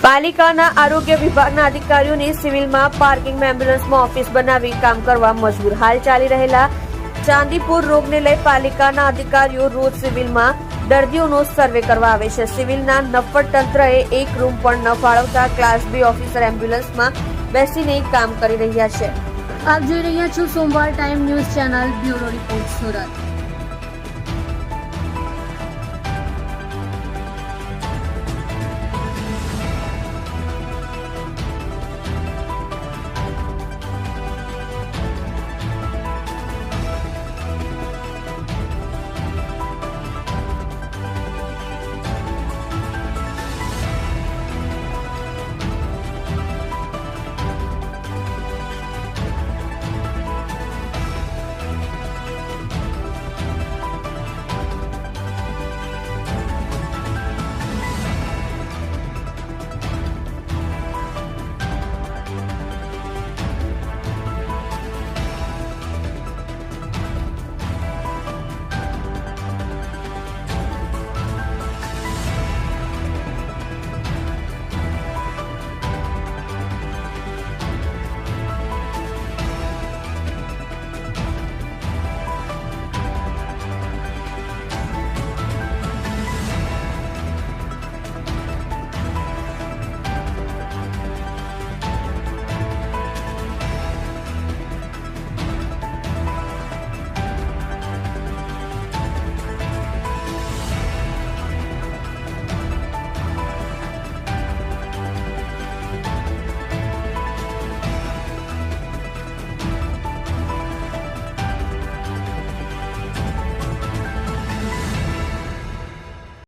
પાલિકાના આરોગ્ય વિભાગના અધિકારીઓને સિવિલમાં પાર્કિંગમાં એમ્બ્યુલન્સમાં ઓફિસ બનાવી કામ કરવા મજબૂર. હાલ ચાલી રહેલા ચાંદીપુર રોગને લઈ પાલિકાના અધિકારીઓ રોજ સિવિલમાં દર્દીઓનો સર્વે કરવા આવે છે. સિવિલના નફ્ફટ તંત્રએ એક રૂમ પણ ન ફાળવતા ક્લાસ B ઓફિસર એમ્બ્યુલન્સમાં બેસીને કામ કરી રહ્યા છે. આપ જોઈ રહ્યા છો સોમવાર time news channel. Bureau report, Surat.